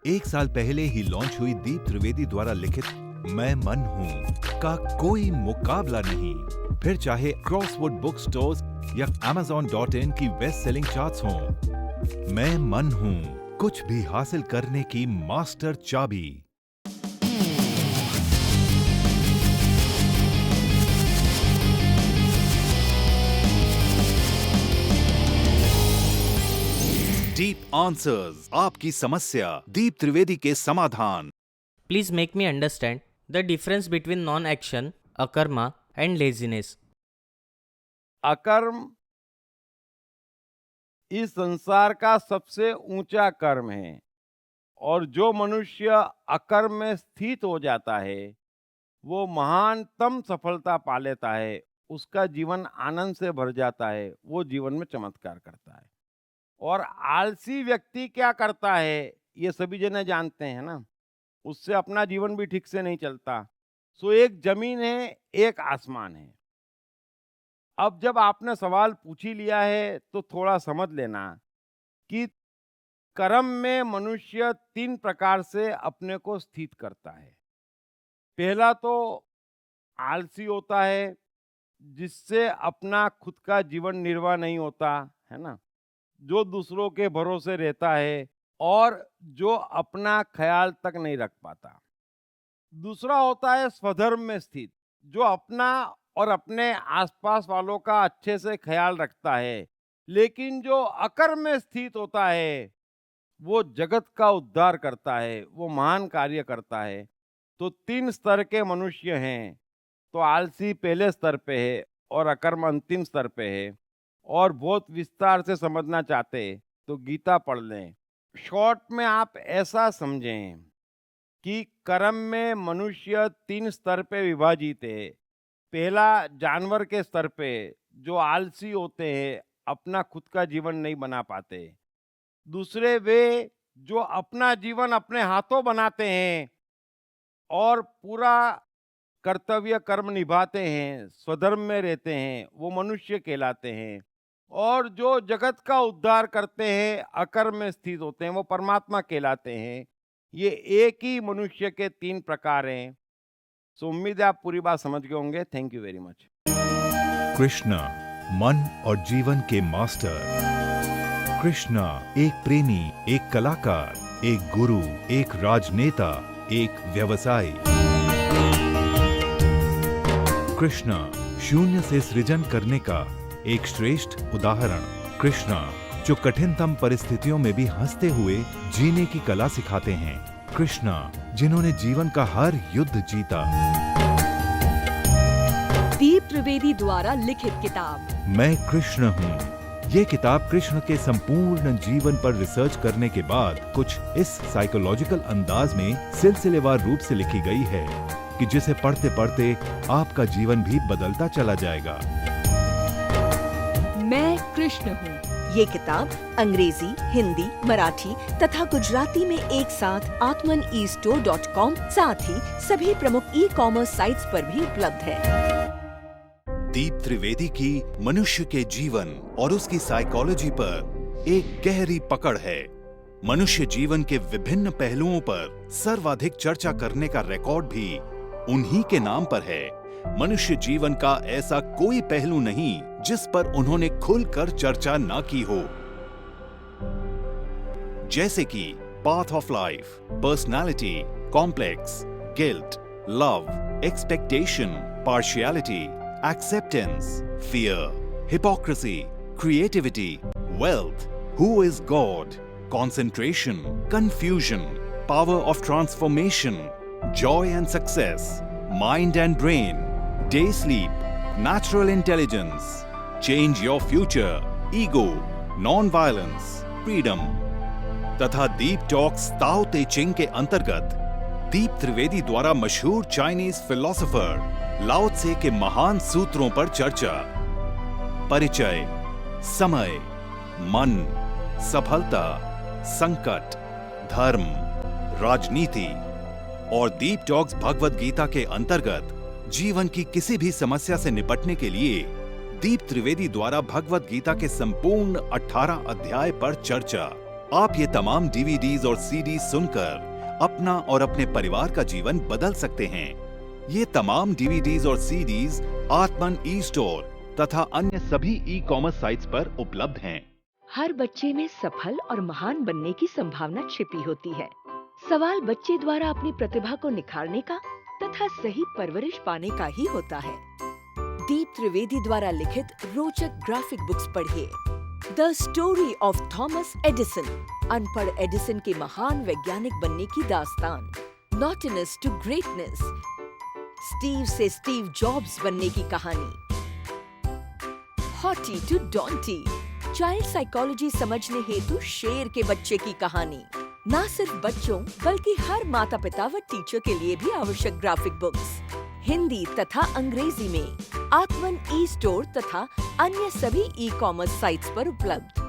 1 साल पहले ही लॉन्च हुई दीप त्रिवेदी द्वारा लिखित मैं मन हूँ का कोई मुकाबला नहीं। फिर चाहे क्रॉसवर्ड बुक स्टोर्स या Amazon.in की बेस्ट सेलिंग चार्ट्स हों, मैं मन हूँ कुछ भी हासिल करने की मास्टर चाबी। डीप आंसर्स, आपकी समस्या, दीप त्रिवेदी के समाधान। Please make me understand the difference between non-action, akarma and laziness. अकर्म इस संसार का सबसे ऊंचा कर्म है और जो मनुष्य अकर्म में स्थित हो जाता है वो महानतम सफलता पा लेता है। उसका जीवन आनंद से भर जाता है, वो जीवन में चमत्कार करता है। और आलसी व्यक्ति क्या करता है ये सभी जने जानते हैं ना, उससे अपना जीवन भी ठीक से नहीं चलता। सो एक जमीन है, एक आसमान है। अब जब आपने सवाल पूछ ही लिया है तो थोड़ा समझ लेना कि कर्म में मनुष्य 3 प्रकार से अपने को स्थित करता है। पहला तो आलसी होता है, जिससे अपना खुद का जीवन निर्वाह नहीं होता है ना, जो दूसरों के भरोसे रहता है और जो अपना ख्याल तक नहीं रख पाता। दूसरा होता है स्वधर्म में स्थित, जो अपना और अपने आसपास वालों का अच्छे से ख्याल रखता है। लेकिन जो अकर्म में स्थित होता है वो जगत का उद्धार करता है, वो महान कार्य करता है। तो 3 स्तर के मनुष्य हैं। तो आलसी पहले स्तर पे है और अकर्म अंतिम स्तर पे है। और बहुत विस्तार से समझना चाहते तो गीता पढ़ लें। शॉर्ट में आप ऐसा समझें कि कर्म में मनुष्य 3 स्तर पे विभाजित है। पहला जानवर के स्तर पे, जो आलसी होते हैं, अपना खुद का जीवन नहीं बना पाते। दूसरे वे जो अपना जीवन अपने हाथों बनाते हैं और पूरा कर्तव्य कर्म निभाते हैं, स्वधर्म में रहते हैं, वो मनुष्य कहलाते हैं। और जो जगत का उद्धार करते हैं, अकर्म में स्थित होते हैं, वो परमात्मा कहलाते हैं। ये एक ही मनुष्य के 3 प्रकार हैं। सो उम्मीद है आप पूरी बात समझ गए होंगे। Thank you very much. Krishna, मन और जीवन के मास्टर। कृष्णा एक प्रेमी, एक कलाकार, एक गुरु, एक राजनेता, एक व्यवसायी। कृष्णा शून्य से सृजन करने का एक श्रेष्ठ उदाहरण। कृष्णा जो कठिनतम परिस्थितियों में भी हंसते हुए जीने की कला सिखाते हैं। कृष्णा जिन्होंने जीवन का हर युद्ध जीता। दीप त्रिवेदी द्वारा लिखित किताब मैं कृष्ण हूँ। ये किताब कृष्ण के संपूर्ण जीवन पर रिसर्च करने के बाद कुछ इस साइकोलॉजिकल अंदाज में सिलसिलेवार रूप से लिखी गई है कि जिसे पढ़ते पढ़ते आपका जीवन भी बदलता चला जाएगा। मैं कृष्ण हूँ। ये किताब अंग्रेजी, हिंदी, मराठी तथा गुजराती में एक साथ atmanestore.com साथ ही सभी प्रमुख ई-कॉमर्स साइट्स पर भी उपलब्ध है। दीप त्रिवेदी की मनुष्य के जीवन और उसकी साइकोलॉजी पर एक गहरी पकड़ है। मनुष्य जीवन के विभिन्न पहलुओं पर सर्वाधिक चर्चा करने का रिकॉर्ड भी उन्हीं के नाम पर है। मनुष्य जीवन का ऐसा कोई पहलू नहीं जिस पर उन्होंने खुलकर चर्चा ना की हो, जैसे कि path of life, personality, complex, guilt, love, expectation, partiality, acceptance, fear, hypocrisy, creativity, wealth, who is God, concentration, confusion, power of transformation, joy and success, mind and brain, day sleep, natural intelligence, change your future, ego, non-violence, freedom, तथा दीप talks ताओ ते चिंग के अंतर्गत दीप त्रिवेदी द्वारा मशहूर Chinese philosopher लाओ त्से के महान सूत्रों पर चर्चा। परिचय, समय, मन, सफलता, संकट, धर्म, राजनीति और दीप टॉक्स भगवद गीता के अंतर्गत जीवन की किसी भी समस्या से निपटने के लिए दीप त्रिवेदी द्वारा भगवद गीता के संपूर्ण 18 अध्याय पर चर्चा। आप ये तमाम डीवीडीज और सीडीज सुनकर अपना और अपने परिवार का जीवन बदल सकते हैं। ये तमाम डीवीडीज और सीडीज आत्मन ई स्टोर तथा अन्य सभी ई कॉमर्स साइट्स पर उपलब्ध हैं। हर बच्चे में सफल और महान बनने की संभावना छिपी होती है। सवाल बच्चे द्वारा अपनी प्रतिभा को निखारने का तथा सही परवरिश पाने का ही होता है। दीप त्रिवेदी द्वारा लिखित रोचक ग्राफिक बुक्स पढ़िए। The story of Thomas Edison, अनपढ़ एडिसन के महान वैज्ञानिक बनने की दास्तान। नॉटिनेस टू ग्रेटनेस, स्टीव से स्टीव जॉब्स बनने की कहानी। हॉटी टू डॉन्टी, चाइल्ड साइकोलॉजी समझने हेतु शेर के बच्चे की कहानी। न सिर्फ बच्चों बल्कि हर माता पिता व टीचर के लिए भी आवश्यक ग्राफिक बुक्स हिंदी तथा अंग्रेजी में आत्मन ई स्टोर तथा अन्य सभी ई कॉमर्स साइट्स पर उपलब्ध।